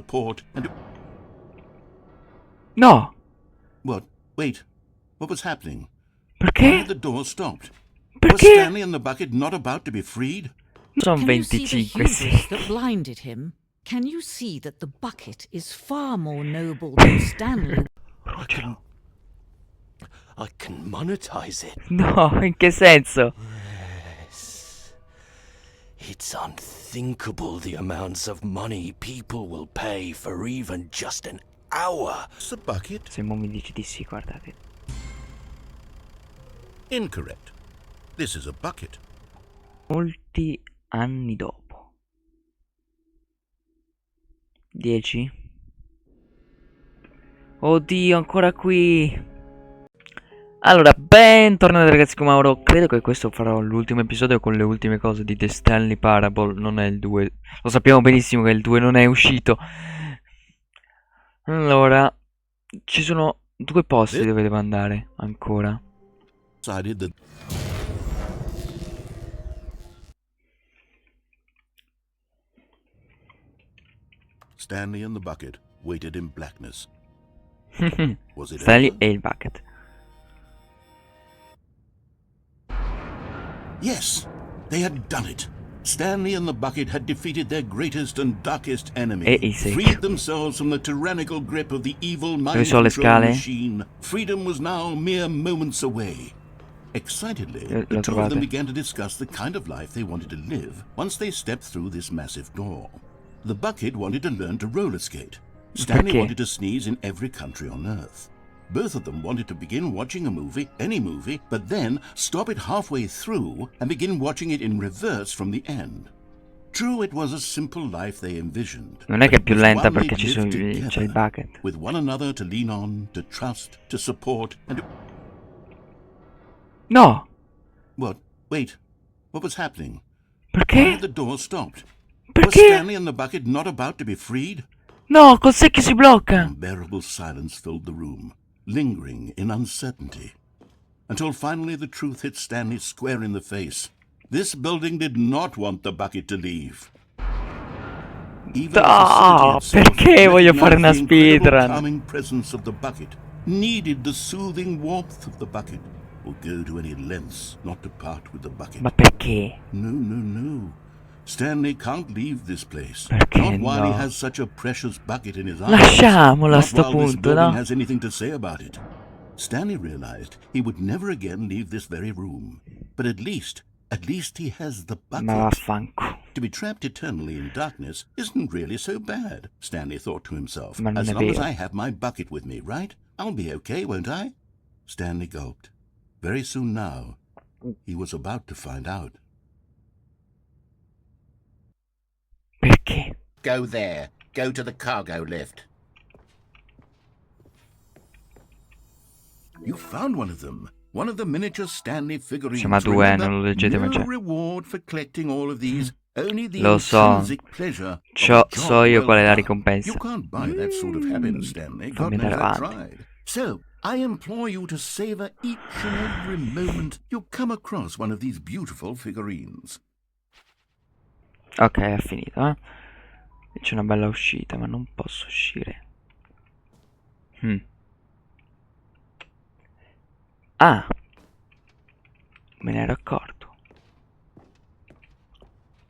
support and... No! What? Wait. What was happening? Why Perché? had the door stopped? Was Perché? Stanley and the bucket not about to be freed? Sono Can you see the 25, sì. hubris that blinded him? Can you see that the bucket is far more noble than Stanley? I can monetize it. No, in che senso? Yes. It's unthinkable the amounts of money people will pay for even just an hour. It's a bucket? Se mo mi dici di sì, guardate. Incorrect. This is a bucket. Molti anni dopo. 10. Oddio, ancora qui. Allora, bentornati ragazzi con Mauro. Credo che questo farò l'ultimo episodio con le ultime cose di The Stanley Parable. Non è il 2. Lo sappiamo benissimo che il 2 non è uscito. Allora, ci sono due posti dove devo andare ancora. Decided that Stanley and the bucket waited in blackness. Was it Stanley over? e il bucket. Yes, they had done it. Stanley and the bucket had defeated their greatest and darkest enemy, E il secchio. freed themselves from the tyrannical grip of the evil mind sono le control scale? machine. Freedom was now mere moments away. Excitedly, Le the two of them trovate? began to discuss the kind of life they wanted to live once they stepped through this massive door. The bucket wanted to learn to roller skate. Stanley Perché? wanted to sneeze in every country on Earth. Both of them wanted to begin watching a movie, any movie, but then stop it halfway through and begin watching it in reverse from the end. True, it was a simple life they envisioned. Non è che è but più it was lenta one perché they'd c'è lived il together, bucket. with one another to lean on, to trust, to support, and... No! What? Wait. What was happening? Why Perché? had the door stopped? Was Perché? Stanley and the bucket not about to be freed? No, col secchio si blocca! Unbearable silence filled the room, lingering in uncertainty, until finally the truth hit Stanley square in the face. This building did not want the bucket to leave. Even the facility itself, perché voglio fare una recognized the incredible speedrun? calming presence of the bucket, needed the soothing warmth of the bucket, would go to any lengths not to part with the bucket. Ma perché? No, no, no. Stanley can't leave this place. Perché Not while he no? has such a precious bucket in his arms. Lasciamolo a Not sto while this punto, building no? has anything to say about it. Stanley realized he would never again leave this very room. But at least he has the Ma bucket. vaffanculo. To be trapped eternally in darkness isn't really so bad, Stanley thought to himself. Ma non As è long as vero. I have my bucket with me, right? I'll be okay, won't I? Stanley gulped. Very soon now, he was about to find out. Perché? Go there. Go to the cargo lift. You found one of them. One of the miniature Stanley figurines. Siamo a due, Remember, non lo leggete, ma no c'è. reward for collecting all of these. Only the Lo so. intrinsic pleasure of So a job io well qual è la done. ricompensa. You can't buy that sort of happiness, Stanley. God Fammi knows andare I avanti. tried. So, I implore you to savor each and every moment you come across one of these beautiful figurines. Ok, è finito, eh. C'è una bella uscita, ma non posso uscire. Ah! Me ne ero accorto.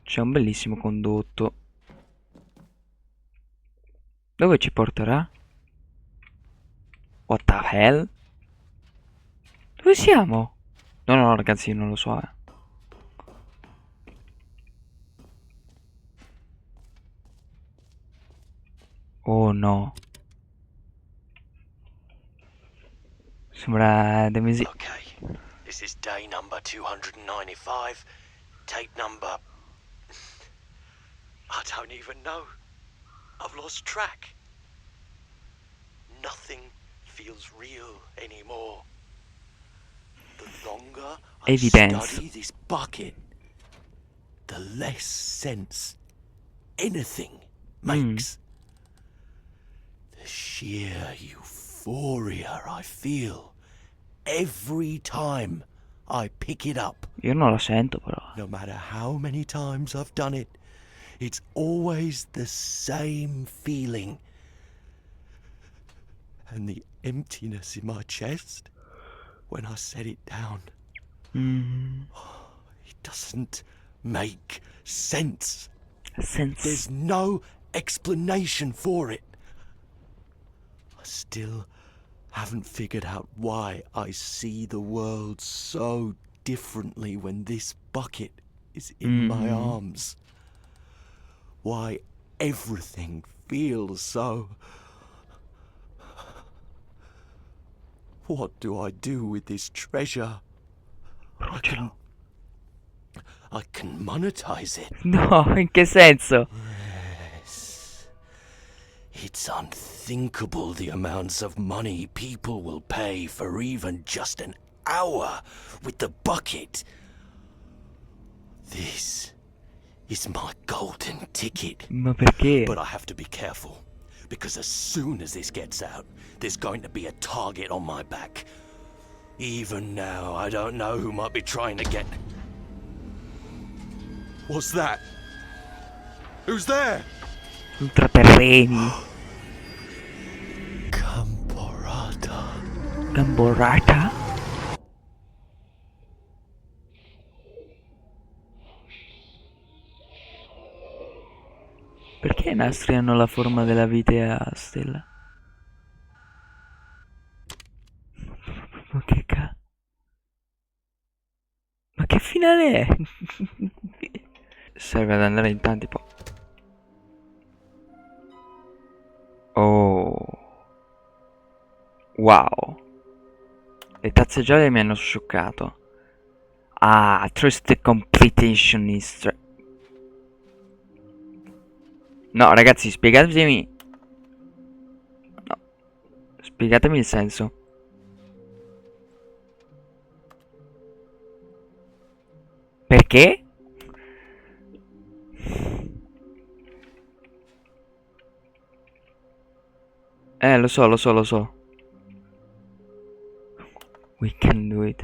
C'è un bellissimo condotto. Dove ci porterà? What the hell? Dove siamo? No, no, ragazzi, io non lo so, eh. Oh no. Sembra The Music. Okay, this is day number 295. Tape number... I don't even know. I've lost track. Nothing feels real anymore. The longer I Evidence. study this bucket, the less sense anything makes. The sheer euphoria I feel every time I pick it up. Io non la sento però. No matter how many times I've done it, It's always the same feeling. And the emptiness in my chest when I set it down. It doesn't make sense. There's no explanation for it. I still haven't figured out why I see the world so differently when this bucket is in my arms. Why everything feels so... What do I do with this treasure? I can monetize it. No, in che senso? Yes. It's unthinkable the amounts of money people will pay for even just an hour with the bucket. This is my golden ticket. Ma perché? But I have to be careful, because as soon as this gets out, there's going to be a target on my back. Even now, I don't know who might be trying to get... What's that? Who's there? Ultraterreni. Gamborata? Perché i nastri hanno la forma della vite a stella? Ma che Ma che finale è? Serve ad andare in tanti po'. Oh. Wow. Le tazze gialle mi hanno scioccato. Ah, trust completionist. No, ragazzi, spiegatemi. No. Spiegatemi il senso. Perché? Lo so. We can do it.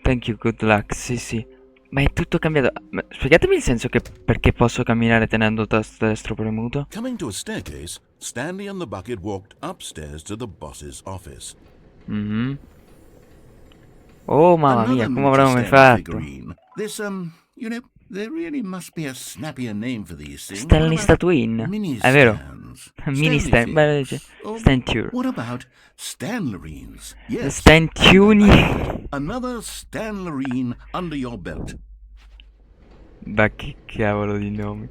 Thank you, good luck. Sì. Ma è tutto cambiato. Ma spiegatemi il senso che perché posso camminare tenendo il tasto destro premuto? Coming to a staircase, Stanley and the bucket walked upstairs to the boss's office. Oh, mamma mia, come avremmo mai fatto? This, you know, there really must be a snappier name for these things. Stanley Statuine. Mini È vero? stands. Mini stand. Beh, Stanture. What about Stanlerines? Yes. Stantuni. Another Stanlerine under your belt. Ma che cavolo di nomi.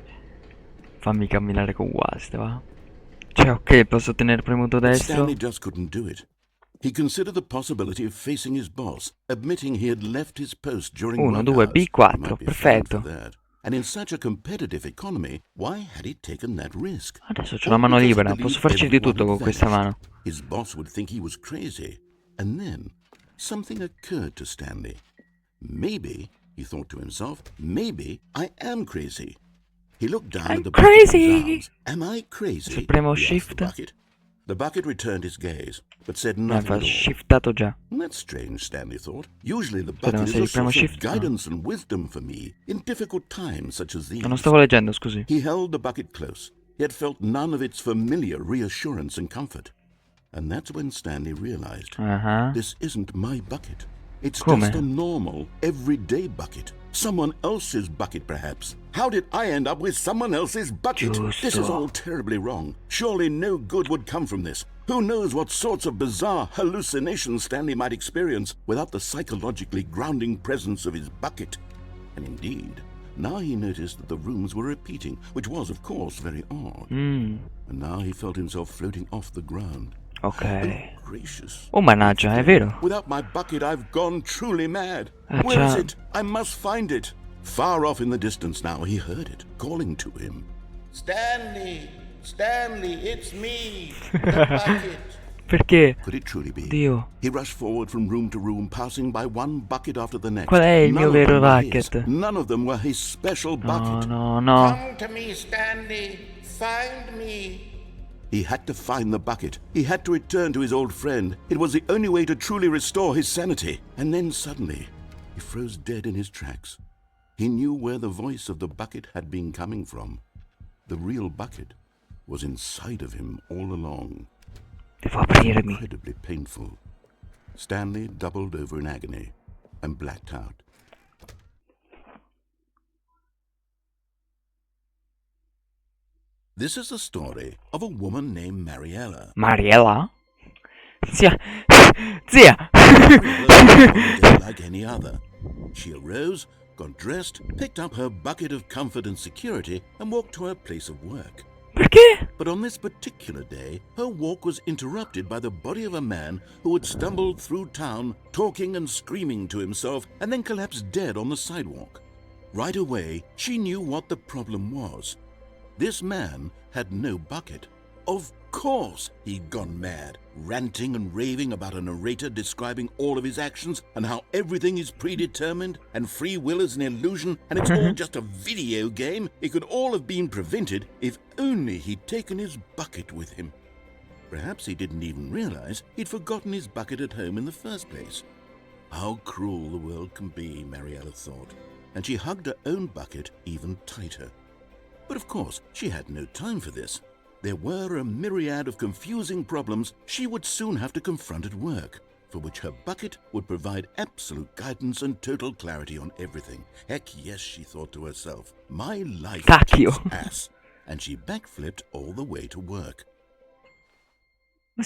Fammi camminare con guasti, va? Cioè, ok, posso tenere premuto destro. Stanley just couldn't do it. He considered the possibility of facing his boss, admitting he had left his post during 1, work 2, hours. He B4, might be perfetto. fined for that. And in such a competitive economy, why had he taken that risk? Adesso c'ho la mano All because libera, he posso believed farci di everyone tutto con had questa vanished. mano. His boss would think he was crazy. And then, something occurred to Stanley. Maybe, he thought to himself, maybe I am crazy. He looked down I'm at the bucket in crazy. his arms. Am I crazy? Se premo He asked shift. the bucket. The bucket returned his gaze, but said Mi nothing ha at all. shiftato già. That's strange, Stanley thought. Usually the Aspetta, ma bucket se is a ripremo source of shift? No. guidance and wisdom for me in difficult times such as these. Non stavo leggendo, scusi. He held the bucket close, yet felt none of its familiar reassurance and comfort. And that's when Stanley realized, this isn't my bucket. It's Come? just a normal, everyday bucket. Someone else's bucket, perhaps. How did I end up with someone else's bucket? This is all terribly wrong. Surely no good would come from this. Who knows what sorts of bizarre hallucinations Stanley might experience without the psychologically grounding presence of his bucket. And indeed, now he noticed that the rooms were repeating, which was, of course, very odd. And now he felt himself floating off the ground. Ok. Oh, gracious. Oh, mannaggia, è vero. Without my bucket, I've gone truly mad. Ah, Where is ciao. it? I must find it. Far off in the distance now, he heard it, calling to him. Stanley! Stanley, it's me! The bucket! Perché? Could it truly be? Dio. He rushed forward from room to room, passing by one bucket after the next. Qual è il None mio of vero them were his. bucket? None of them were his special bucket. No. Come to me, Stanley. Find me. He had to find the bucket. He had to return to his old friend. It was the only way to truly restore his sanity. And then suddenly, he froze dead in his tracks. He knew where the voice of the bucket had been coming from. The real bucket was inside of him all along. Devo aprirmi. Incredibly painful. Stanley doubled over in agony and blacked out. This is the story of a woman named Mariella. Mariella? Zia! Zia! Mariella was a day like any other. She arose, got dressed, picked up her bucket of comfort and security, and walked to her place of work. Perché? But on this particular day, her walk was interrupted by the body of a man who had stumbled through town, talking and screaming to himself, and then collapsed dead on the sidewalk. Right away, she knew what the problem was. This man had no bucket. Of course he'd gone mad, ranting and raving about a narrator describing all of his actions and how everything is predetermined and free will is an illusion and it's all just a video game. It could all have been prevented if only he'd taken his bucket with him. Perhaps he didn't even realize he'd forgotten his bucket at home in the first place. How cruel the world can be, Mariella thought, and she hugged her own bucket even tighter. But of course, she had no time for this. There were a myriad of confusing problems she would soon have to confront at work, for which her bucket would provide absolute guidance and total clarity on everything. Heck yes, she thought to herself, my life Cacchio. kicks ass. And she backflipped all the way to work. Ma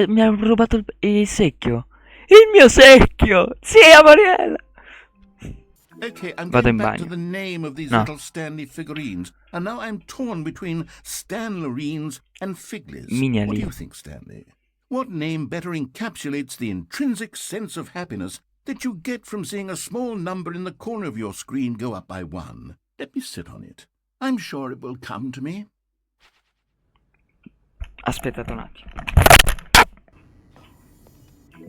mi ha rubato il secchio. Il mio secchio! Zia Mariella! Okay, I'm Vado getting in back to bagno. the name of these No. little Stanley figurines, and now I'm torn between Stanlerines and Figlies. Miniali. What do you think, Stanley? What name better encapsulates the intrinsic sense of happiness that you get from seeing a small number in the corner of your screen go up by 1? Let me sit on it. I'm sure it will come to me. Aspettate un attimo.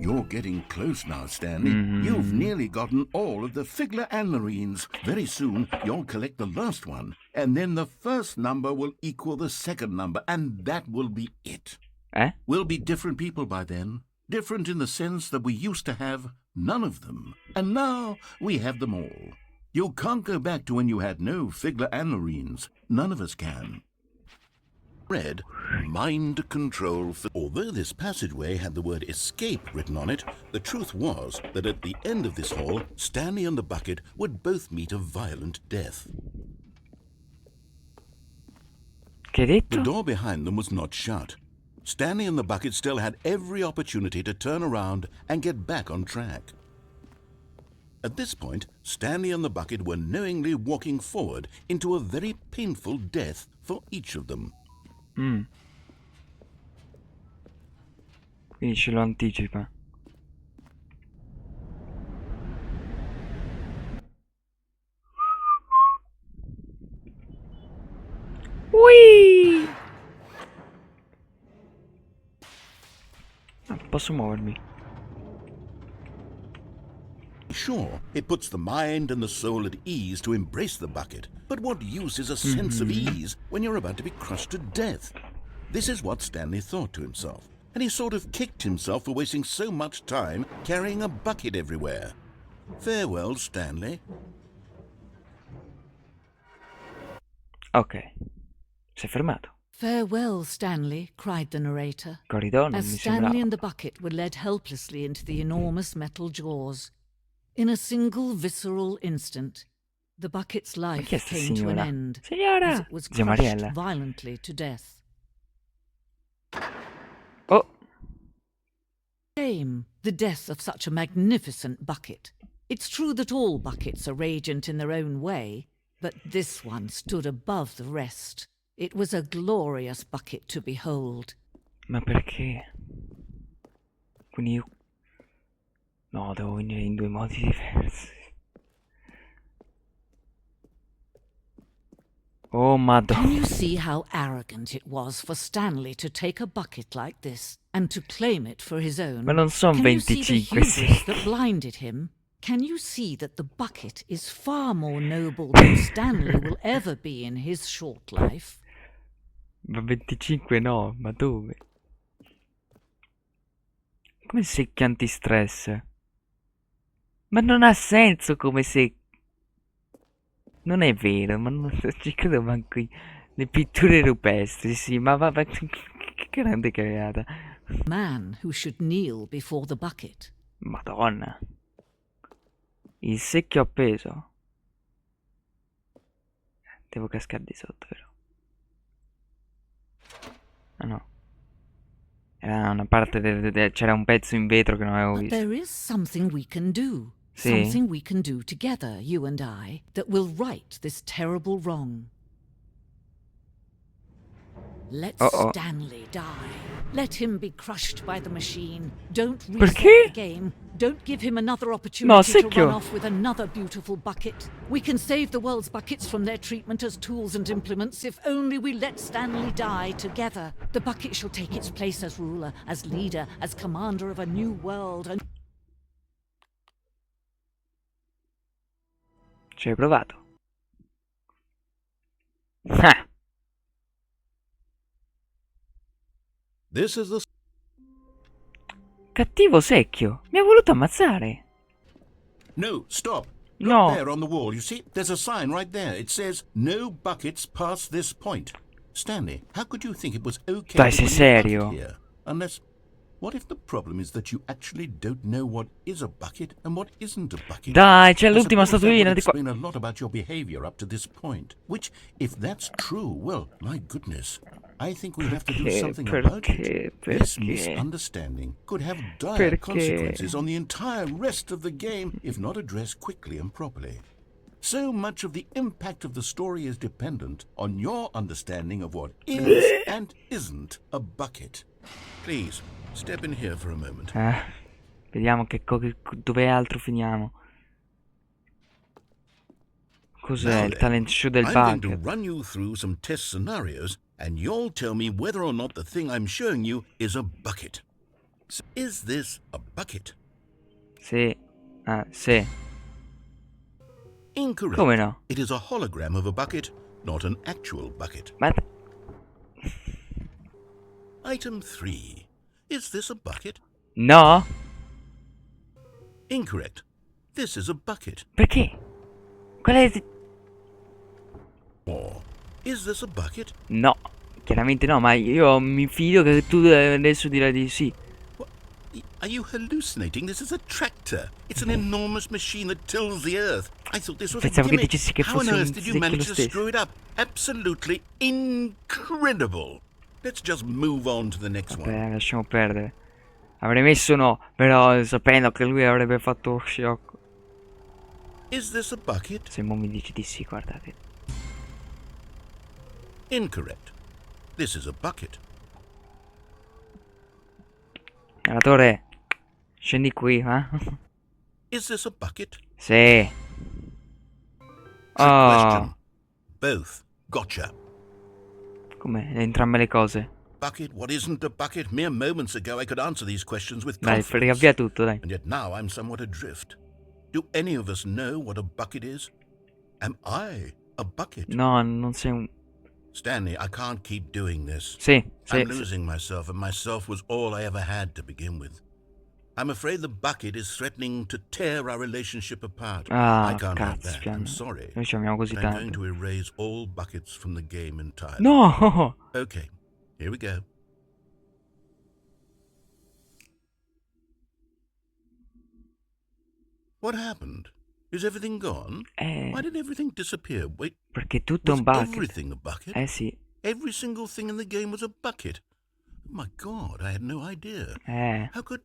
You're getting close now, Stanley. You've nearly gotten all of the Figler Anlerines. Very soon, you'll collect the last one, and then the first number will equal the second number, and that will be it. Eh? We'll be different people by then. Different in the sense that we used to have none of them, and now we have them all. You can't go back to when you had no Figler Anlerines. None of us can. Read mind control. Although this passageway had the word escape written on it, the truth was that at the end of this hall, Stanley and the bucket would both meet a violent death. Che hai The detto? door behind them was not shut. Stanley and the bucket still had every opportunity to turn around and get back on track. At this point, Stanley and the bucket were knowingly walking forward into a very painful death for each of them. Quindi ce lo anticipa. Ui! Ah, posso muovermi. Sure, it puts the mind and the soul at ease to embrace the bucket, but what use is a sense of ease when you're about to be crushed to death? This is what Stanley thought to himself, and he sort of kicked himself for wasting so much time carrying a bucket everywhere. Farewell, Stanley. Ok. Si è fermato. Farewell, Stanley, cried the narrator, Corridor non as mi Stanley sembrava. and the bucket were led helplessly into the enormous metal jaws. In a single visceral instant, the bucket's life chi è sta came to an signora? end, Signora! as it was Zia crushed Mariella. violently to death. Oh! Shame, the death of such a magnificent bucket. It's true that all buckets are radiant in their own way, but this one stood above the rest. It was a glorious bucket to behold. Ma perché? Quindi io... No, devo venire in 2 modi diversi. Oh, Can madonna. you see how arrogant it was for Stanley to take a bucket like this and to claim it for his own? Ma non son Can you see the 25 hubris that blinded him? Can you see that the bucket is far more noble than Stanley will ever be in his short life? Ma 25 no, ma dove? Come secchio antistress? Ma non ha senso come se... Non è vero, ma non ci credo manco le pitture rupestri, sì, ma che grande cagata. Man who should kneel before the bucket. Madonna. Il secchio appeso. Devo cascare di sotto, vero? Ah no. Era una parte c'era un pezzo in vetro che non avevo But visto. there is something we can do. Sì. Something we can do together, you and I, that will right this terrible wrong. Let Uh-oh. Stanley die. Let him be crushed by the machine. Don't reset Perché? the game. Don't give him another No, opportunity to secchio. run off with another beautiful bucket. We can save the world's buckets from their treatment as tools and implements if only we let Stanley die together. The bucket shall take its place as ruler, as leader, as commander of a new world. And Ci hai provato? Ah. This is the Cattivo secchio. Mi ha voluto ammazzare. No, stop. Look No. there on the wall. You see, there's a sign right there. It says, no buckets past this point. Stanley, how could you think it was okay Dai, to sei bring a bucket serio? here? Unless, what if the problem is that you actually don't know what is a bucket and what isn't a bucket? Dai, c'è I l'ultima suppose that statuina would di qua. explain a lot about your behavior up to this point. Which, if that's true, well, my goodness, I think we have to do Perché? something about it. This Perché? misunderstanding could have dire Perché? consequences on the entire rest of the game if not addressed quickly and properly. So much of the impact of the story is dependent on your understanding of what is and isn't a bucket. Please, step in here for a moment. Vediamo dove altro finiamo. Cos'è Now il then, talent show del I'm going to bucket? run you through some test scenarios, and you'll tell me whether or not the thing I'm showing you is a bucket. So, is this a bucket? Sì. Ah, sì. Incorrect. Come no? It is a hologram of a bucket, not an actual bucket. Ma Item 3. Is this a bucket? no? Incorrect. This is a bucket. Perché? Qual è? 4. Is this a bucket? No. Chiaramente no, ma io mi fido che tu adesso dirai di sì. What? Are you hallucinating? This is a tractor. It's an enormous machine that tills the earth. I thought this was a Pensavo che gimmick. dicessi che How on fosse un earth did you secchio manage lo to stesso. screw it up? Absolutely incredible. Let's just move on to the next one. Vabbè, lasciamo perdere. Avrei messo no, però sapendo che lui avrebbe fatto shock. Is this a bucket? Se mo mi dici di sì, guardate. Incorrect. This is a bucket. Narratore, scendi qui, eh? Is this a bucket? Sì. Trick Oh, question. Both. Gotcha. come entrambe le cose. Bucket, what isn't a bucket? Mere moments ago I could answer these questions with Dai, confidence. frega via tutto, dai. And yet now I'm somewhat adrift. Do any of us know what a bucket is? Am I a bucket? No, non sei un... Stanley, I can't keep doing this. Sì, sì, I'm sì. losing myself, and myself was all I ever had to begin with. I'm afraid the bucket is threatening to tear our relationship apart. Ah, I can't have cazzo, that. piano. I'm sorry. Noi ci amiamo così But I'm going tanto. to erase all buckets from the game entirely. No! Okay, here we go. What happened? Is everything gone? Why did everything disappear? Wait, Perché tutto è was un bucket. everything a bucket? Sì. Every single thing in the game was a bucket. Oh my God, I had no idea. How could...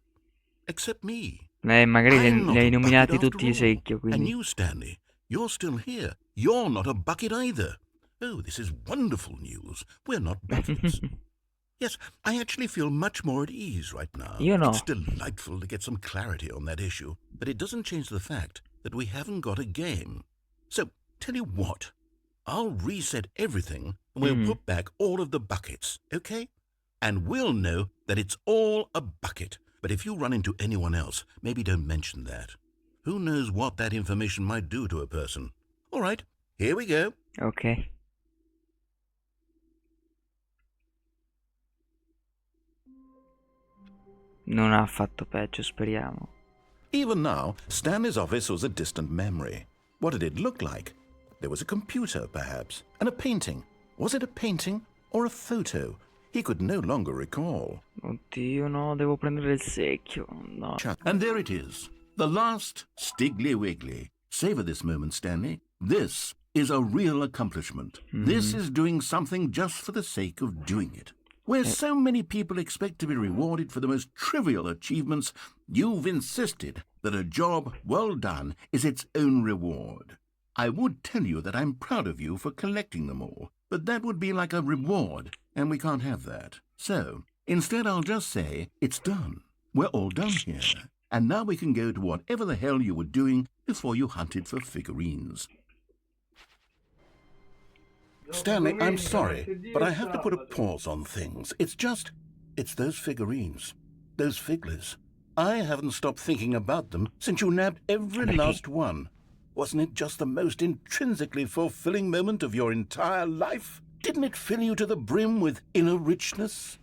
Except me. Magari I'm not li hai a nominati bucket tutti after all. secchio, And quindi... you, Stanley, you're still here. You're not a bucket either. Oh, this is wonderful news. We're not buckets. Yes, I actually feel much more at ease right now. Io no. It's delightful to get some clarity on that issue, but it doesn't change the fact that we haven't got a game. So, tell you what, I'll reset everything and we'll put back all of the buckets, okay? And we'll know that it's all a bucket. But if you run into anyone else, maybe don't mention that. Who knows what that information might do to a person? All right, here we go. Ok. Non ha fatto peggio, speriamo. Even now, Stanley's office was a distant memory. What did it look like? There was a computer, perhaps, and a painting. Was it a painting or a photo? He could no longer recall. Oddio, no, devo prendere il secchio. No. And there it is, the last Stiggly Wiggly. Savor this moment, Stanley. This is a real accomplishment. This is doing something just for the sake of doing it. Where so many people expect to be rewarded for the most trivial achievements, you've insisted that a job well done is its own reward. I would tell you that I'm proud of you for collecting them all, but that would be like a reward, and we can't have that. So, instead I'll just say, it's done. We're all done here. And now we can go to whatever the hell you were doing before you hunted for figurines. Stanley, I'm sorry, but I have to put a pause on things. It's those figurines, those figglers. I haven't stopped thinking about them since you nabbed every last one. Wasn't it just the most intrinsically fulfilling moment of your entire life? Didn't it fill you to the brim with inner richness?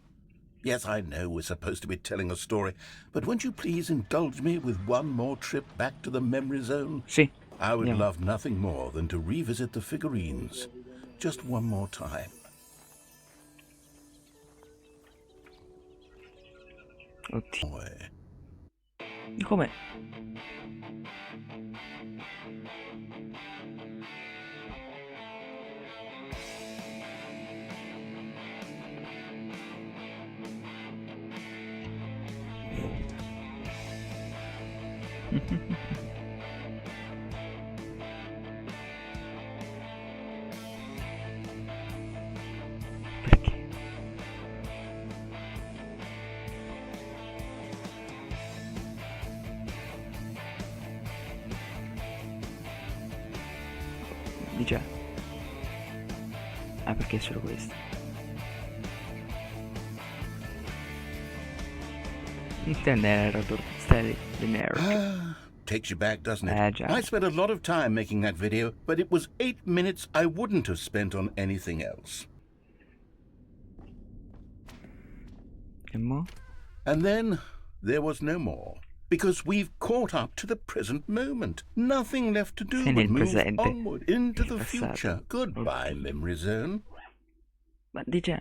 Yes, I know we're supposed to be telling a story, but won't you please indulge me with one more trip back to the memory zone? Sì. I would love nothing more than to revisit the figurines. Just one more time. Oddio. Come? Perché? Di già. Ah, perché è solo questo? The narrator, Stanley, the narrator. Takes you back, doesn't it? I spent a lot of time making that video, but it was 8 minutes I wouldn't have spent on anything else. And more? And then there was no more, because we've caught up to the present moment. Nothing left to do but move onward into the future. Goodbye, memory zone. Ma di già.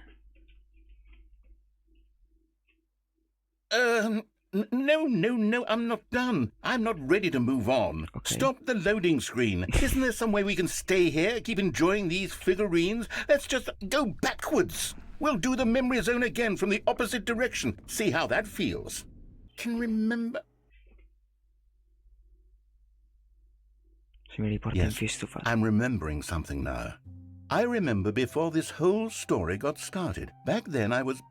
No, I'm not done. I'm not ready to move on. Okay. Stop the loading screen. Isn't there some way we can stay here, keep enjoying these figurines? Let's just go backwards. We'll do the memory zone again from the opposite direction. See how that feels. Can remember... Se mi riporta in face to face. I'm remembering something now. I remember before this whole story got started. Back then I was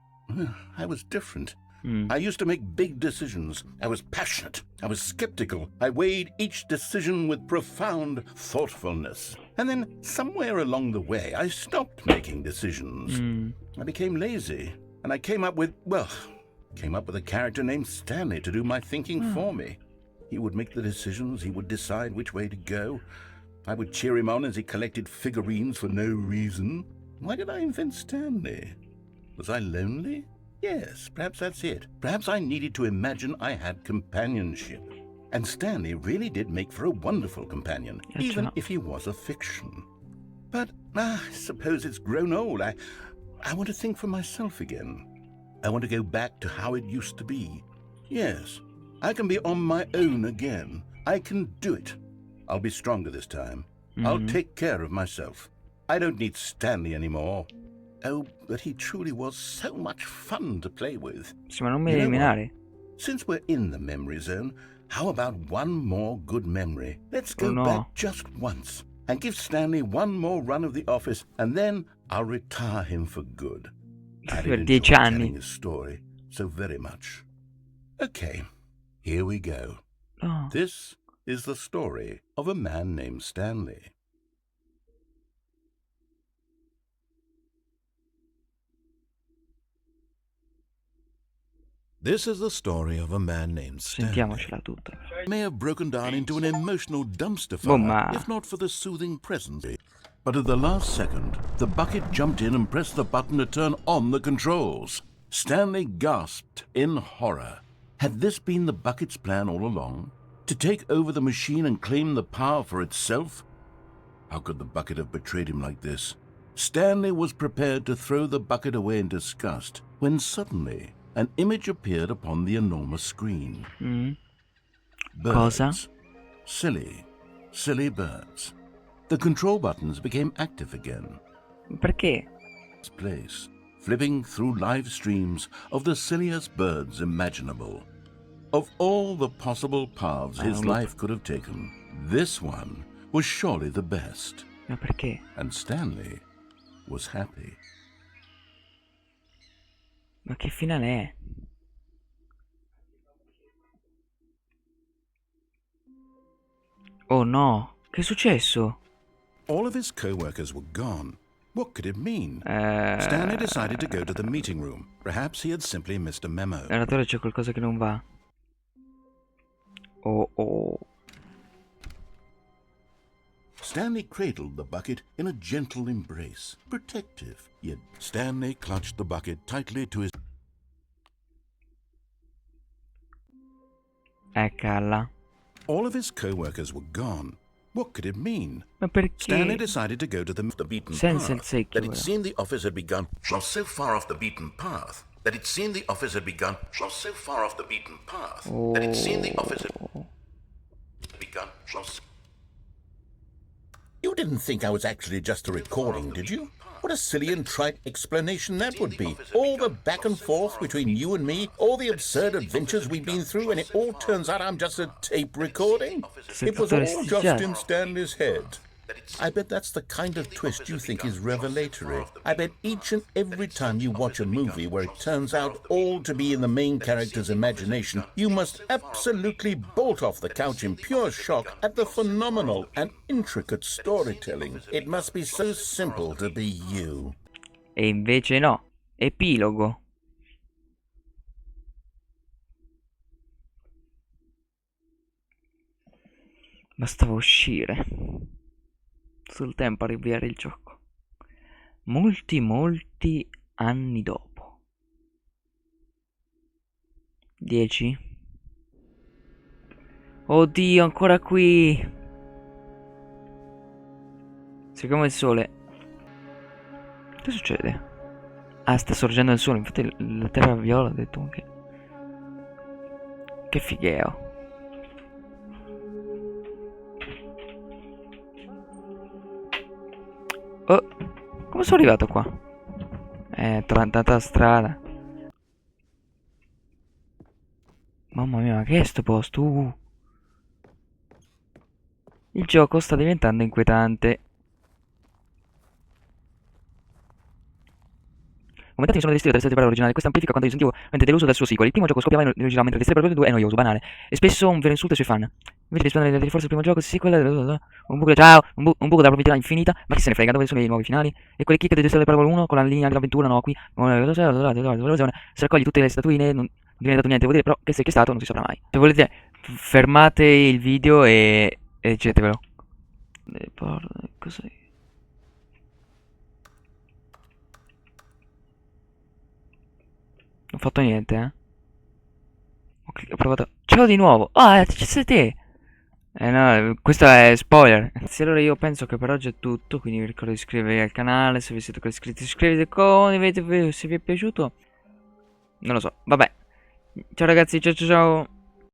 different. I used to make big decisions. I was passionate. I was skeptical. I weighed each decision with profound thoughtfulness. And then somewhere along the way, I stopped making decisions. I became lazy. And I came up with a character named Stanley to do my thinking for me. He would make the decisions. He would decide which way to go. I would cheer him on as he collected figurines for no reason. Why did I invent Stanley? Was I lonely? Yes, perhaps that's it. Perhaps I needed to imagine I had companionship. And Stanley really did make for a wonderful companion, even if he was a fiction. But I suppose it's grown old. I want to think for myself again. I want to go back to how it used to be. Yes, I can be on my own again. I can do it. I'll be stronger this time. I'll take care of myself. I don't need Stanley anymore. Oh, but he truly was so much fun to play with. Sì, ma non mi devi eliminare. Since we're in the memory zone, how about one more good memory? Let's go back just once and give Stanley one more run of the office, and then I'll retire him for good. I did enjoy telling his story so very much. Okay, here we go. This is the story of a man named Stanley. This is the story of a man named Stanley. Sentiamocela tutta. He may have broken down into an emotional dumpster fire, if not for the soothing presence. But at the last second, the bucket jumped in and pressed the button to turn on the controls. Stanley gasped in horror. Had this been the bucket's plan all along? To take over the machine and claim the power for itself? How could the bucket have betrayed him like this? Stanley was prepared to throw the bucket away in disgust when suddenly an image appeared upon the enormous screen. Birds. Cosa? Silly birds. The control buttons became active again. Perché? Place, flipping through live streams of the silliest birds imaginable. Of all the possible paths his life could have taken, this one was surely the best. Ma perché? And Stanley was happy. Ma che finale è? Oh no, che è successo? All of his co-workers were gone. What could it mean? Stanley decided to go to the meeting room. Perhaps he had simply missed a memo. Narratore, c'è qualcosa che non va. Oh. Stanley cradled the bucket in a gentle embrace, protective. Yet Stanley clutched the bucket tightly to his... Calla. All of his co-workers were gone. What could it mean? Ma perché? Stanley decided to go to the beaten Senza il path. secchio, That it seemed the office had begun from so far off the beaten path. That it seemed the office had begun from so far off the beaten path. That it seemed the office had begun from... You didn't think I was actually just a recording, did you? What a silly and trite explanation that would be. All the back and forth between you and me, all the absurd adventures we've been through, and it all turns out I'm just a tape recording? It was all just in Stanley's head. I bet that's the kind of twist you think is revelatory. I bet each and every time you watch a movie where it turns out all to be in the main character's imagination, you must absolutely bolt off the couch in pure shock at the phenomenal and intricate storytelling. It must be so simple to be you. E invece no. Epilogo. Bastava uscire. Sul tempo a riavviare il gioco. Molti anni dopo. 10. Oddio, ancora qui. Cerchiamo il sole. Che succede? Ah, sta sorgendo il sole. Infatti la terra viola, ho detto che figheo. Oh, come sono arrivato qua? Tanta strada. Mamma mia, ma che è sto posto? Il gioco sta diventando inquietante. Come tanti sono destino delle Stanley Parable originale, questo amplifica quanto io sentivo mentre deluso dal suo sequel. Il primo gioco scoppiava originalmente, il Stanley Parable 2 è noioso, banale e spesso un vero insulto ai suoi fan. Invece di rispondere forse il primo gioco, il sequel, un buco, ciao, un buco da proprietà infinita, ma chi se ne frega, dove sono i nuovi finali? E quelle chicche del Stanley Parable 1 con la linea dell'avventura, no, qui, se raccogli tutte le statuine, non viene dato niente, vuol dire però che se che è stato non si saprà mai. Se volete, fermate il video e leggetevelo. Cos'è? Non ho fatto niente, ho provato. Ciao di nuovo. Ah, sei te. No, questo è spoiler. Sì, allora io penso che per oggi è tutto. Quindi vi ricordo di iscrivervi al canale. Se vi siete ancora iscritti, iscrivetevi, condividete se vi è piaciuto. Non lo so, vabbè. Ciao ragazzi, ciao.